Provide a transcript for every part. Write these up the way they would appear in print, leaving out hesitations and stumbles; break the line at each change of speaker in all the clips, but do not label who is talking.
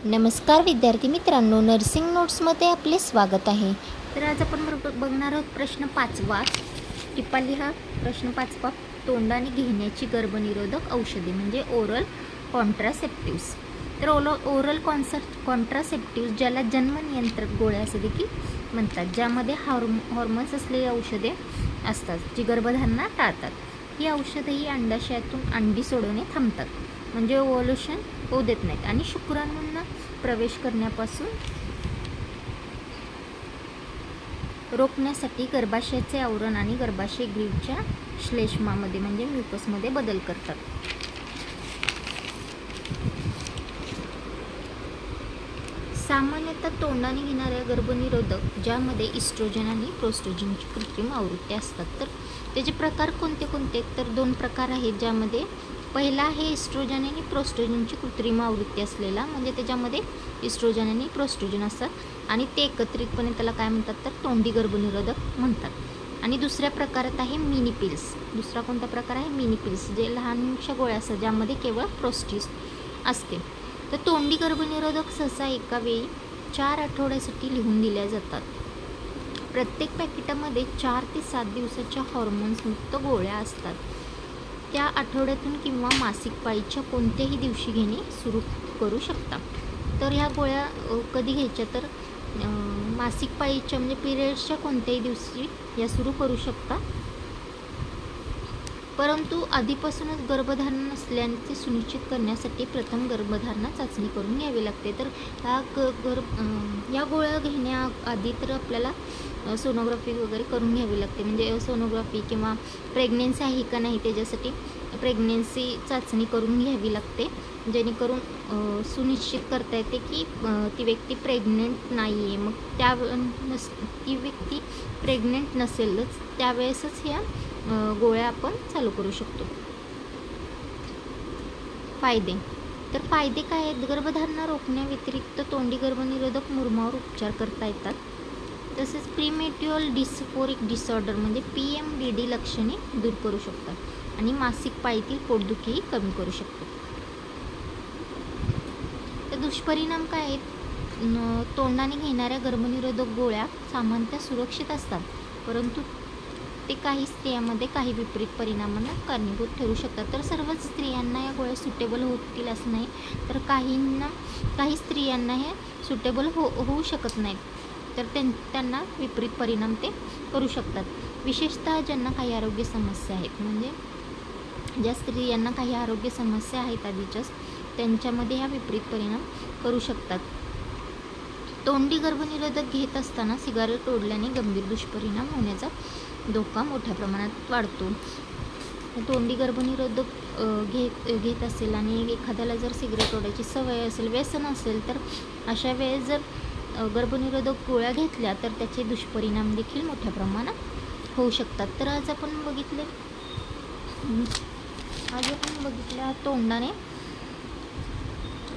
नमस्कार विद्यार्थी मित्रांनो, नर्सिंग नोट्समध्ये आपले स्वागत आहे। तर आज आपण बघणार आहोत प्रश्न 5वा। टिपा लिहा। प्रश्न 5वा, तोंडाने घेण्याची गर्भनिरोधक औषधे म्हणजे ओरल कॉन्ट्रासेप्टिव्स। तर ओरल कॉन्ट्रासेप्टिव्स ज्याला जन्मनियंत्रक गोळ्या असे देखील म्हणतात, ज्यामध्ये हॉर्मोन्स असलेली औषधे असतात जी गर्भधारणा टाळतात। ही औषधे ही अंडाशयातून अंडी सोडवणे थांबतात, म्हणजे ओव्ह्युलेशन होऊ देत नाहीत आणि शुक्राणूंना प्रवेश करण्यापासून रोखण्यासाठी गर्भाशयाचे आवरण आणि गर्भाशय ग्रीवच्या श्लेष्मामध्ये म्हणजे म्युकसमध्ये बदल करतात। सामान्यतः तोंडाने घेणाऱ्या गर्भनिरोधक ज्यामध्ये इस्ट्रोजन आणि प्रोस्ट्रोजनची कृत्रिम आवृत्ती असतात। तर त्याचे प्रकार कोणते कोणते? तर 2 प्रकार आहेत, ज्यामध्ये पहिला आहे इस्ट्रोजन आणि प्रोस्ट्रोजनची कृत्रिम आवृत्ती असलेला, म्हणजे त्याच्यामध्ये इस्ट्रोजन आणि प्रोस्ट्रोजन असतात आणि ते एकत्रितपणे त्याला काय म्हणतात, तर तोंडी गर्भनिरोधक म्हणतात। आणि दुसऱ्या प्रकारात आहे मिनी पिल्स। दुसरा कोणता प्रकार आहे? मिनी पिल्स, जे लहानशा गोळ्या असतात ज्यामध्ये केवळ प्रोस्टिस असते। तर तोंडी गर्भनिरोधक सहसा एका वेळी 4 आठवड्यासाठी लिहून दिल्या जातात। प्रत्येक पॅकेटामध्ये 4 ते 7 दिवसाच्या हॉर्मोन्समुक्त गोळ्या असतात। त्या आठवड्यातून किंवा मासिक पाळीच्या कोणत्याही दिवशी घेणे सुरू करू शकता। तर ह्या गोळ्या कधी घ्यायच्या? तर मासिक पाळीच्या म्हणजे पिरियड्सच्या कोणत्याही दिवशी या सुरू करू शकता, परंतु आधीपासूनच गर्भधारणा नसल्याचे सुनिश्चित करण्यासाठी प्रथम गर्भधारणा चाचणी करून घ्यावी लागते। तर या गोळ्या घेण्याआधी तर आपल्याला सोनोग्राफी वगैरे करून घ्यावी लागते, म्हणजे सोनोग्राफी किंवा प्रेग्नेन्सी आहे का नाही त्याच्यासाठी प्रेग्नेन्सी चाचणी करून घ्यावी लागते, जेणेकरून सुनिश्चित करता येते की ती व्यक्ती प्रेग्नेंट नाही आहे। मग ती व्यक्ती प्रेग्नेंट नसेलच त्यावेळेसच ह्या गोळ्या आपण चालू करू शकतो। फायदे, तर फायदे काय आहेत? गर्भधारणा रोखण्याव्यतिरिक्त तोंडी गर्भनिरोधक मुरमावर उपचार करता येतात। तसेच प्रीमेट्युअल डिस्फोरिक डिसऑर्डर म्हणजे PMDD लक्षणे दूर करू शकतात आणि मासिक पाळीतील पोटदुखीही कमी करू शकतो। तर दुष्परिणाम काय आहेत? तोंडाने घेणाऱ्या गर्भनिरोधक गोळ्या सामान्यतः सुरक्षित असतात, परंतु ते काही स्त्रियांमध्ये काही विपरीत परिणामांना कारणीभूत ठरू शकतात। तर सर्वच स्त्रियांना या गोळ्या सुटेबल होतील असं नाही, तर काही स्त्रियांना हे सुटेबल होऊ शकत नाहीत, तर त्यांना विपरीत परिणाम ते करू शकतात। विशेषतः ज्यांना काही आरोग्य समस्या आहेत, म्हणजे ज्या स्त्रियांना काही आरोग्य समस्या आहेत आधीच्याच, त्यांच्यामध्ये ह्या विपरीत परिणाम करू शकतात। तोंडी गर्भनिरोधक घेत असताना सिगारेट ओढल्याने गंभीर दुष्परिणाम होण्याचा धोका मोठ्या प्रमाणात वाढतो। तोंडी गर्भनिरोधक घेत असेल आणि एखाद्याला जर सिगरेट ओढायची सवय असेल, व्यसन असेल, तर अशा वेळेस जर गर्भनिरोधक गोळ्या घेतल्या तर त्याचे दुष्परिणाम देखील मोठ्या प्रमाणात होऊ शकतात। तर आज आपण बघितल्या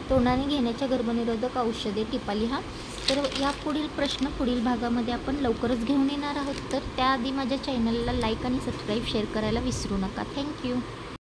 तोंडाने घेण्याच्या गर्भनिरोधक औषधे टिपा लिहा। तर या पुढील प्रश्न पुढील भागामध्ये आपण लवकरच घेऊन येणार आहोत। तर त्याआधी माझ्या चॅनलला लाईक आणि सबस्क्राईब शेअर करायला विसरू नका। थँक्यू।